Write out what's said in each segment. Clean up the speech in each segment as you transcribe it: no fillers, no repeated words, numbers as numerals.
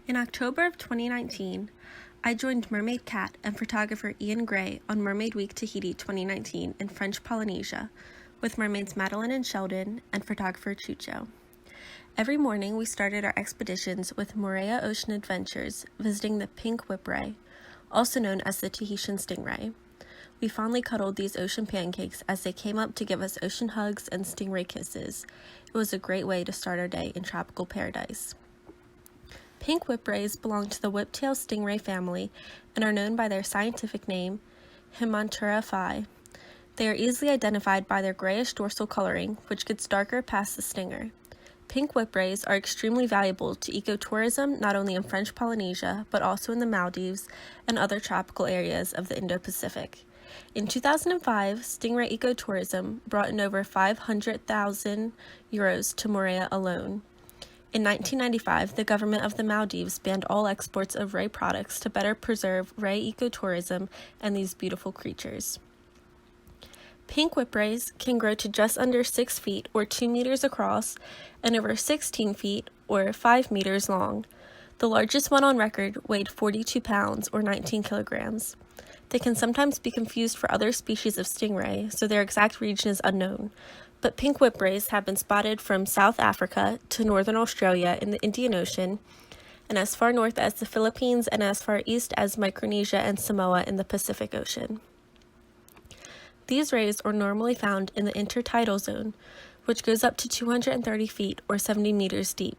In October of 2019, I joined Mermaid Kat and photographer Ian Gray on Mermaid Week Tahiti 2019 in French Polynesia with mermaids Madeline and Sheldon and photographer Chucho. Every morning we started our expeditions with Moorea Ocean Adventures, visiting the Pink Whipray, also known as the Tahitian stingray. We fondly cuddled these ocean pancakes as they came up to give us ocean hugs and stingray kisses. It was a great way to start our day in tropical paradise. Pink Whiprays belong to the whiptail stingray family and are known by their scientific name, Hemiontura phi. They are easily identified by their grayish dorsal coloring, which gets darker past the stinger. Pink Whiprays are extremely valuable to ecotourism not only in French Polynesia, but also in the Maldives and other tropical areas of the Indo-Pacific. In 2005, stingray ecotourism brought in over 500,000 euros to Moorea alone. In 1995, the government of the Maldives banned all exports of ray products to better preserve ray ecotourism and these beautiful creatures. Pink Whiprays can grow to just under 6 feet or 2 meters across and over 16 feet or 5 meters long. The largest one on record weighed 42 pounds or 19 kilograms. They can sometimes be confused for other species of stingray, so their exact region is unknown. But pink whiprays have been spotted from South Africa to northern Australia in the Indian Ocean, and as far north as the Philippines and as far east as Micronesia and Samoa in the Pacific Ocean. These rays are normally found in the intertidal zone, which goes up to 230 feet or 70 meters deep,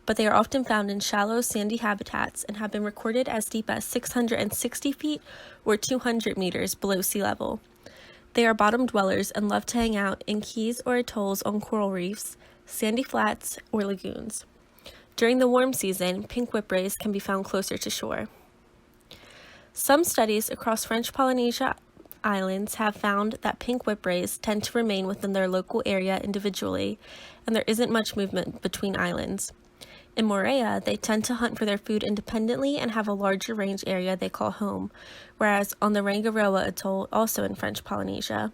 but they are often found in shallow sandy habitats and have been recorded as deep as 660 feet or 200 meters below sea level. They are bottom dwellers and love to hang out in keys or atolls on coral reefs, sandy flats, or lagoons. During the warm season, pink whiprays can be found closer to shore. Some studies across French Polynesia islands have found that pink whiprays tend to remain within their local area individually, and there isn't much movement between islands. In Moorea, they tend to hunt for their food independently and have a larger range area they call home, whereas on the Rangiroa Atoll, also in French Polynesia,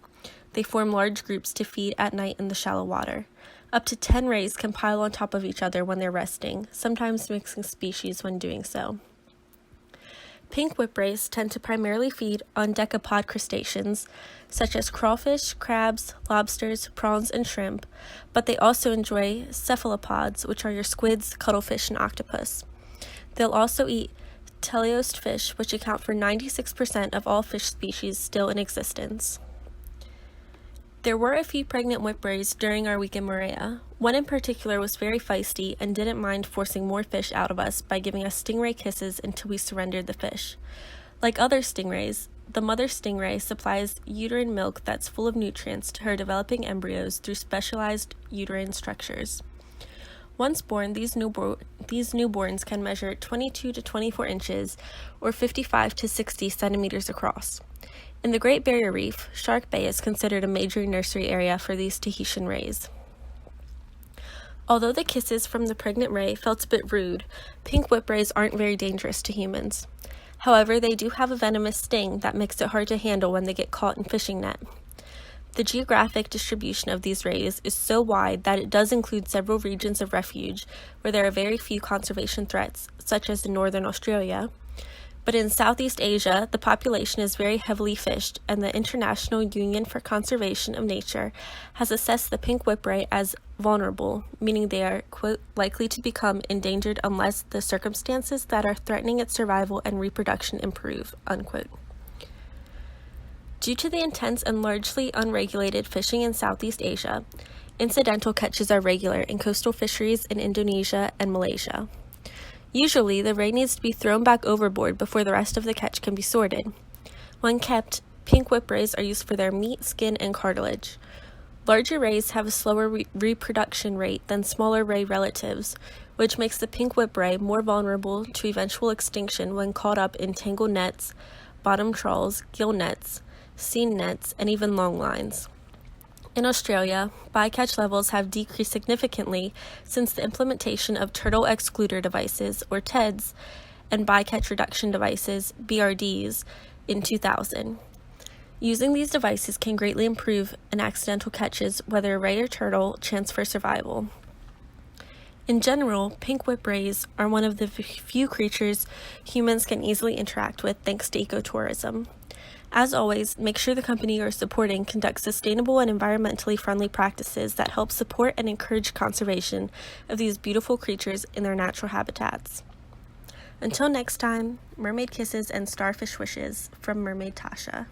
they form large groups to feed at night in the shallow water. Up to 10 rays can pile on top of each other when they're resting, sometimes mixing species when doing so. Pink whiprays tend to primarily feed on decapod crustaceans, such as crawfish, crabs, lobsters, prawns, and shrimp, but they also enjoy cephalopods, which are your squids, cuttlefish, and octopus. They'll also eat teleost fish, which account for 96% of all fish species still in existence. There were a few pregnant whiprays during our week in Moorea. One in particular was very feisty and didn't mind forcing more fish out of us by giving us stingray kisses until we surrendered the fish. Like other stingrays, the mother stingray supplies uterine milk that's full of nutrients to her developing embryos through specialized uterine structures. Once born, these newborns can measure 22 to 24 inches or 55 to 60 centimeters across. In the Great Barrier Reef, Shark Bay is considered a major nursery area for these Tahitian rays. Although the kisses from the pregnant ray felt a bit rude, pink whiprays aren't very dangerous to humans. However, they do have a venomous sting that makes it hard to handle when they get caught in fishing net. The geographic distribution of these rays is so wide that it does include several regions of refuge where there are very few conservation threats, such as in northern Australia. But in Southeast Asia, the population is very heavily fished, and the International Union for Conservation of Nature has assessed the pink whipray as vulnerable, meaning they are, quote, likely to become endangered unless the circumstances that are threatening its survival and reproduction improve, unquote. Due to the intense and largely unregulated fishing in Southeast Asia, incidental catches are regular in coastal fisheries in Indonesia and Malaysia. Usually, the ray needs to be thrown back overboard before the rest of the catch can be sorted. When kept, pink whiprays are used for their meat, skin, and cartilage. Larger rays have a slower reproduction rate than smaller ray relatives, which makes the pink whipray more vulnerable to eventual extinction when caught up in tangled nets, bottom trawls, gill nets, seine nets, and even long lines. In Australia, bycatch levels have decreased significantly since the implementation of turtle excluder devices, or TEDs, and bycatch reduction devices, BRDs, in 2000. Using these devices can greatly improve an accidental catches, whether ray or turtle, chance for survival. In general, pink whiprays are one of the few creatures humans can easily interact with thanks to ecotourism. As always, make sure the company you're supporting conducts sustainable and environmentally friendly practices that help support and encourage conservation of these beautiful creatures in their natural habitats. Until next time, mermaid kisses and starfish wishes from Mermaid Tasha.